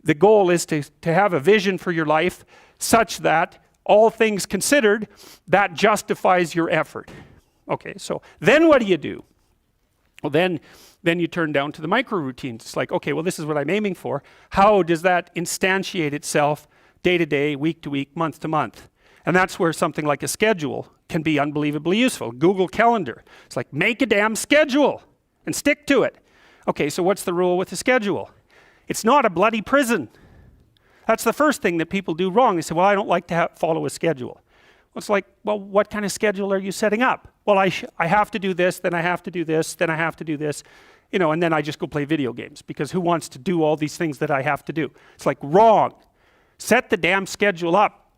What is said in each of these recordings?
The goal is to have a vision for your life such that, all things considered, that justifies your effort. Okay, so then what do? Well, then you turn down to the micro routines. It's like, okay, well, this is what I'm aiming for. How does that instantiate itself day to day, week to week, month to month? And that's where something like a schedule can be unbelievably useful. Google Calendar. It's like, make a damn schedule and stick to it. Okay, so what's the rule with the schedule? It's not a bloody prison. That's the first thing that people do wrong. They say, well, I don't like to follow a schedule. Well, it's like, well, what kind of schedule are you setting up? Well, I have to do this, then I have to do this, then I have to do this, and then I just go play video games, because who wants to do all these things that I have to do? It's like, wrong. Set the damn schedule up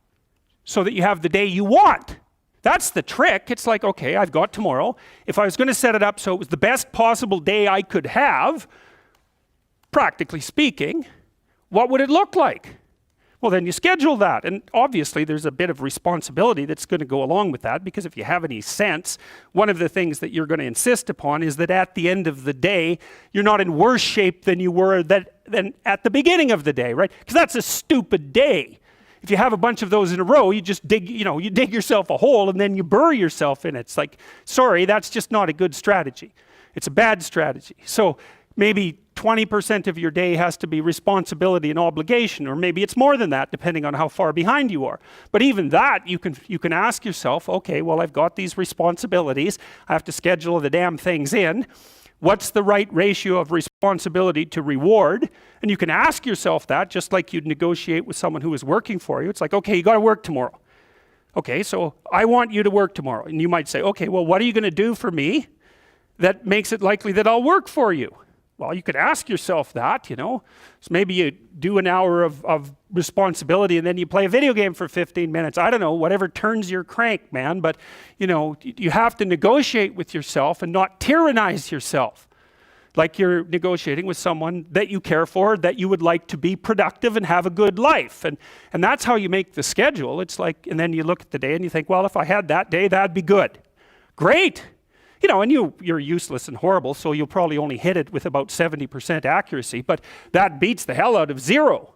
so that you have the day you want. That's the trick. It's like, okay, I've got tomorrow. If I was going to set it up so it was the best possible day I could have, practically speaking, what would it look like? Well, then you schedule that. And obviously there's a bit of responsibility that's going to go along with that, because if you have any sense, one of the things that you're going to insist upon is that at the end of the day, you're not in worse shape than you were than at the beginning of the day, right? Because that's a stupid day. If you have a bunch of those in a row, you just dig yourself a hole and then you bury yourself in it. It's like, sorry, that's just not a good strategy. It's a bad strategy. So maybe 20% of your day has to be responsibility and obligation, or maybe it's more than that, depending on how far behind you are. But even that, you can ask yourself, okay, well, I've got these responsibilities. I have to schedule the damn things in. What's the right ratio of responsibility to reward? And you can ask yourself that, just like you'd negotiate with someone who is working for you. It's like, okay, you got to work tomorrow. Okay, so I want you to work tomorrow. And you might say, okay, well, what are you going to do for me that makes it likely that I'll work for you? Well, you could ask yourself that, So maybe you do an hour of responsibility and then you play a video game for 15 minutes. I don't know, whatever turns your crank, man. But, you have to negotiate with yourself and not tyrannize yourself. Like you're negotiating with someone that you care for, that you would like to be productive and have a good life. And that's how you make the schedule. It's like, and then you look at the day and you think, well, if I had that day, that'd be good. Great. And you're useless and horrible, so you'll probably only hit it with about 70% accuracy, but that beats the hell out of 0,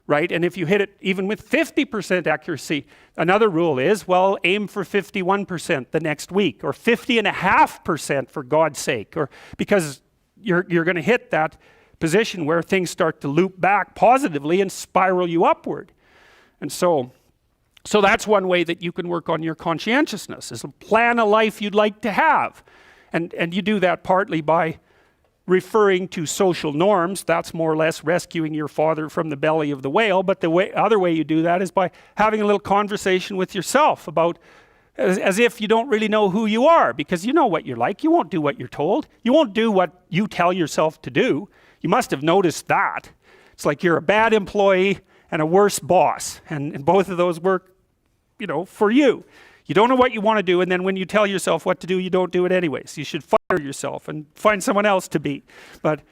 right? And if you hit it even with 50% accuracy, another rule is, well, aim for 51% the next week, or 50.5% for God's sake, or because you're going to hit that position where things start to loop back positively and spiral you upward. And so that's one way that you can work on your conscientiousness, is plan a life you'd like to have. And you do that partly by referring to social norms. That's more or less rescuing your father from the belly of the whale. But the other way you do that is by having a little conversation with yourself about, as if you don't really know who you are, because you know what you're like. You won't do what you're told. You won't do what you tell yourself to do. You must have noticed that. It's like you're a bad employee and a worse boss. And both of those work for you. You don't know what you want to do, and then when you tell yourself what to do, you don't do it anyways. You should fire yourself and find someone else to be. But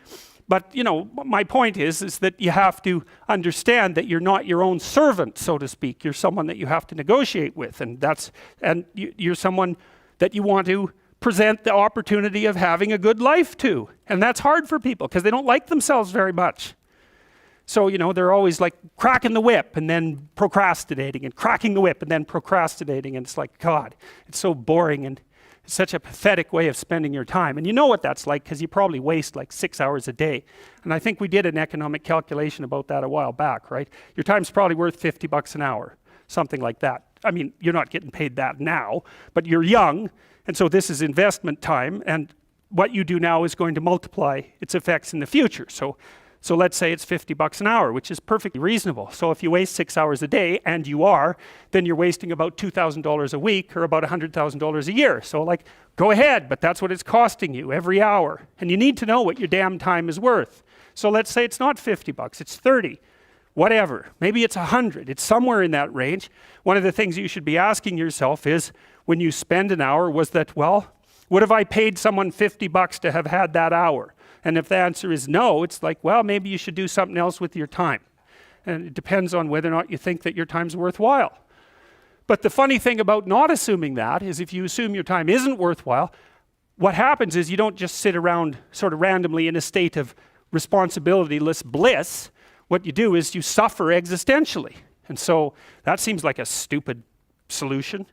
my point is that you have to understand that you're not your own servant, so to speak. You're someone that you have to negotiate with, and you're someone that you want to present the opportunity of having a good life to. And that's hard for people because they don't like themselves very much. So, they're always like cracking the whip and then procrastinating, and cracking the whip and then procrastinating. And it's like, God, it's so boring, and it's such a pathetic way of spending your time. And you know what that's like, because you probably waste like 6 hours a day. And I think we did an economic calculation about that a while back, right? Your time's probably worth $50 an hour, something like that. I mean, you're not getting paid that now, but you're young. And so this is investment time. And what you do now is going to multiply its effects in the future. So let's say it's $50 an hour, which is perfectly reasonable. So if you waste 6 hours a day, and you are, then you're wasting about $2,000 a week, or about $100,000 a year. So go ahead, but that's what it's costing you every hour. And you need to know what your damn time is worth. So let's say it's not $50, it's 30, whatever. Maybe it's 100, it's somewhere in that range. One of the things you should be asking yourself is, when you spend an hour, was that, well, would have I paid someone $50 to have had that hour? And if the answer is no, it's like, well, maybe you should do something else with your time. And it depends on whether or not you think that your time's worthwhile. But the funny thing about not assuming that is, if you assume your time isn't worthwhile, what happens is you don't just sit around sort of randomly in a state of responsibility-less bliss. what you do is you suffer existentially. And so that seems like a stupid solution.